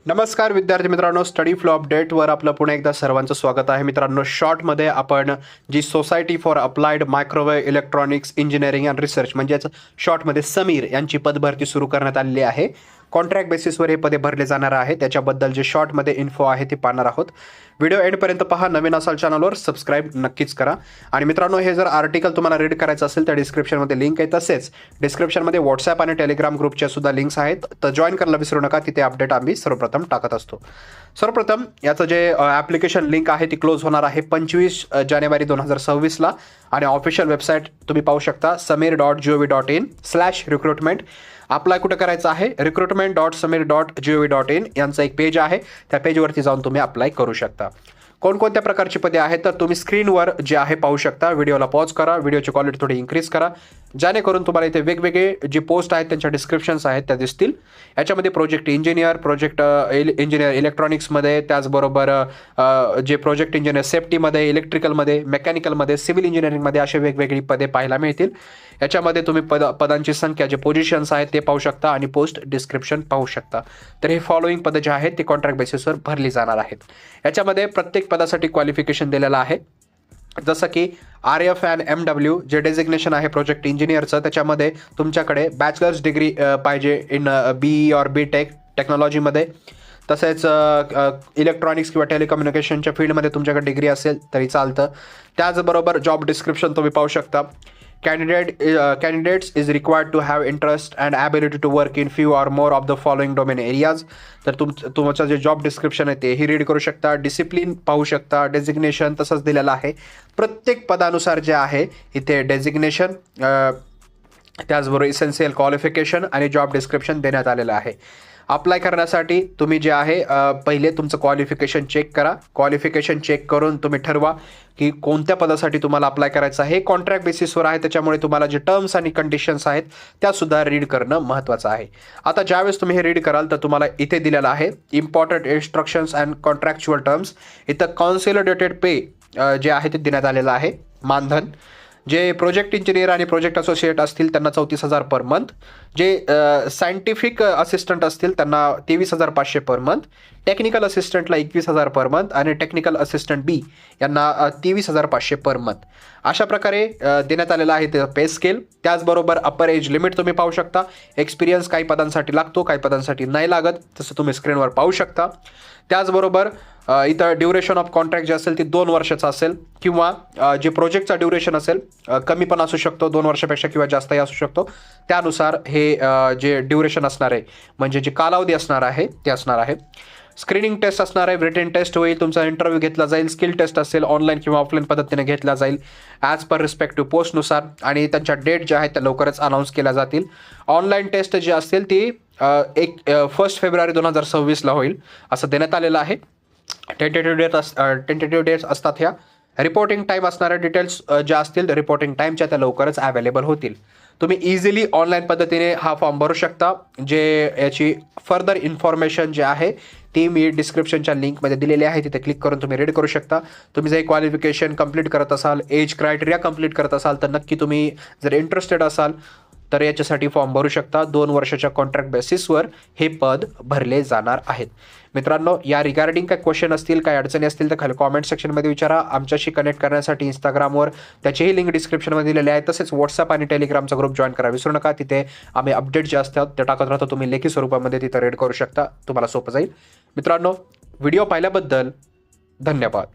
नमस्कार विद्यार्थी मित्रांनो, स्टडी फ्लो अपडेटवर आपलं पुन्हा एकदा सर्वांचं स्वागत आहे. मित्रांनो, शॉर्टमध्ये आपण जी society for applied microwave electronics engineering and research म्हणजेच शॉर्टमध्ये समीर यांची पदभरती सुरू करण्यात आलेली आहे. कॉन्ट्रॅक्ट बेसिसवर हे पदे भरले जाणार आहे. त्याच्याबद्दल जे शॉर्टमध्ये इन्फो आहे ती पाहणार आहोत. व्हिडिओ एंडपर्यंत पहा. नवीन असाल चॅनलवर सबस्क्राईब नक्कीच करा. आणि मित्रांनो, हे जर आर्टिकल तुम्हाला रीड करायचं असेल तर डिस्क्रिप्शनमध्ये लिंक आहे. तसेच डिस्क्रिप्शनमध्ये व्हॉट्सॲप आणि टेलिग्राम ग्रुपच्या सुद्धा लिंक्स आहेत, तर जॉईन करायला विसरू नका. तिथे अपडेट आम्ही सर्वप्रथम टाकत असतो. सर्वप्रथम याचं जे ॲप्लिकेशन लिंक आहे ती क्लोज होणार आहे 25 जानेवारी 2026ला. आणि ऑफिशियल वेबसाईट तुम्ही पाहू शकता samir.gov.in/recruitment. अप्लाय कुठं करायचं आहे? recruitment.samir.gov.in यांचं एक पेज आहे. त्या पेजवरती जाऊन तुम्ही अप्लाय करू शकता. कोणकोणत्या प्रकारची पदे आहेत तर तुम्ही स्क्रीनवर जे आहे पाहू शकता. व्हिडिओला पॉज करा, व्हिडिओची क्वालिटी थोडी इन्क्रीज करा, जेणेकरून तुम्हाला इथे वेगवेगळे जे पोस्ट आहेत त्यांच्या डिस्क्रिप्शन्स आहेत त्या दिसतील. याच्यामध्ये प्रोजेक्ट इंजिनियर, प्रोजेक्ट इंजिनियर इलेक्ट्रॉनिक्समध्ये, त्याचबरोबर जे प्रोजेक्ट इंजिनियर सेफ्टीमध्ये, इलेक्ट्रिकलमध्ये, मेकॅनिकलमध्ये, सिव्हिल इंजिनिअरिंगमध्ये असे वेगवेगळी पदे पाहायला मिळतील. याच्यामध्ये तुम्ही पदांची संख्या, जे पोझिशन्स आहेत ते पाहू शकता आणि पोस्ट डिस्क्रिप्शन पाहू शकता. तर हे फॉलोइंग पदं जे आहेत ते कॉन्ट्रॅक्ट बेसिसवर भरली जाणार आहेत. याच्यामध्ये प्रत्येक पदासाठी क्वालिफिकेशन दिलेलं आहे. जसं की RF अँड MW जे डेझिग्नेशन आहे प्रोजेक्ट इंजिनियरचं, त्याच्यामध्ये तुमच्याकडे बॅचलर्स डिग्री पाहिजे इन BE और BTech टेक्नॉलॉजीमध्ये. तसेच इलेक्ट्रॉनिक्स किंवा टेलिकम्युनिकेशनच्या फील्डमध्ये तुमच्याकडे डिग्री असेल तरी चालतं. त्याचबरोबर जॉब डिस्क्रिप्शन तुम्ही पाहू शकता. Candidates is required to have interest and ability to work in few or more of the following domain areas. तर तुमचं जे जॉब डिस्क्रिप्शन आहे ते ही रीड करू शकता. डिसिप्लिन पाहू शकता, डेझिग्नेशन तसंच दिलेलं आहे. प्रत्येक पदानुसार जे आहे इथे डेझिग्नेशन, त्याचबरोबर इसेन्शियल क्वालिफिकेशन आणि जॉब डिस्क्रिप्शन देण्यात आलेलं आहे. अप्लाय करण्यासाठी तुम्ही जे आहे पहिले तुमचं क्वालिफिकेशन चेक करा. क्वालिफिकेशन चेक करून तुम्ही ठरवा की कोणत्या पदासाठी तुम्हाला अप्लाय करायचं आहे. कॉन्ट्रॅक्ट बेसिसवर आहे, त्याच्यामुळे तुम्हाला जे टर्म्स आणि कंडिशन्स आहेत त्यासुद्धा रीड करणं महत्त्वाचं आहे. आता ज्यावेळेस तुम्ही हे रीड कराल तर तुम्हाला इथे दिलेलं आहे important instructions and contractual terms. इथं कॉन्सॉलिडेटेड पे जे आहे ते देण्यात आलेलं आहे, मानधन. जे प्रोजेक्ट इंजिनियर आणि प्रोजेक्ट असोसिएट असतील त्यांना 34,000 पर मंथ. जे सायंटिफिक असिस्टंट असतील त्यांना 23,500 पर मंथ. टेक्निकल असिस्टंटला 21,000 पर मंथ आणि टेक्निकल असिस्टंट B यांना 23,500 पर मंथ. अशा प्रकारे देण्यात आलेलं आहे ते पे स्केल. त्याचबरोबर अपर एज लिमिट तुम्ही पाहू शकता. एक्सपिरियन्स काही पदांसाठी लागतो, काही पदांसाठी नाही लागत, तसं तुम्ही स्क्रीनवर पाहू शकता. त्याचबरोबर इथं ड्युरेशन ऑफ कॉन्ट्रॅक्ट जे असेल ते 2 वर्षाचं असेल, किंवा जे प्रोजेक्टचा ड्युरेशन असेल कमी पण असू शकतो, 2 वर्षापेक्षा किंवा जास्तही असू शकतो. त्यानुसार हे जे ड्युरेशन असणार आहे म्हणजे जे कालावधी असणार आहे ते असणार आहे. स्क्रीनिंग टेस्ट असणार आहे, रिटन टेस्ट होईल, तुमचा इंटरव्ह्यू घेतला जाईल, स्किल टेस्ट असेल, ऑनलाईन किंवा ऑफलाईन पद्धतीने घेतला जाईल ॲज पर रिस्पेक्टिव्ह पोस्टनुसार. आणि त्यांच्या डेट ज्या आहेत त्या लवकरच अनाऊन्स केल्या जातील. ऑनलाईन टेस्ट जी असतील ती 1 फेब्रुवारी 2026ला होईल असं देण्यात आलेलं आहे. टेंटेटिव्ह डेट्स असतात ह्या. रिपोर्टिंग टाईम असणाऱ्या डिटेल्स ज्या असतील रिपोर्टिंग टाईमच्या त्या लवकरच अवेलेबल होतील. तुम्ही इझिली ऑनलाईन पद्धतीने हा फॉर्म भरू शकता. जे याची फर्दर इन्फॉर्मेशन जी आहे ती मी डिस्क्रिप्शनच्या लिंकमध्ये दिलेली आहे, तिथे क्लिक करून तुम्ही रीड करू शकता. तुम्ही जर क्वालिफिकेशन कंप्लीट करत असाल, एज क्रायटेरिया कंप्लीट करत असाल तर नक्की तुम्ही जर इंटरेस्टेड असाल तर याच्यासाठी फॉर्म भरू शकता. 2 वर्षाच्या कॉन्ट्रॅक्ट बेसिसवर हे पद भरले जाणार आहेत. मित्रांनो, या रिगार्डिंग काय क्वेश्चन असतील, काय अडचणी असतील तर खाली कॉमेंट सेक्शनमध्ये विचारा. आमच्याशी कनेक्ट करण्यासाठी इंस्टाग्रामवर त्याचेही लिंक डिस्क्रिप्शनमध्ये दिलेले आहे. तसेच व्हॉट्सअप आणि टेलिग्रामचा ग्रुप जॉईन करा विसरू नका. तिथे आम्ही अपडेट जे असतात ते टाकत राहतो. तुम्ही लेखी स्वरूपामध्ये तिथे रीड करू शकता, तुम्हाला सोपं जाईल. मित्रांनो, व्हिडिओ पाहिल्याबद्दल धन्यवाद.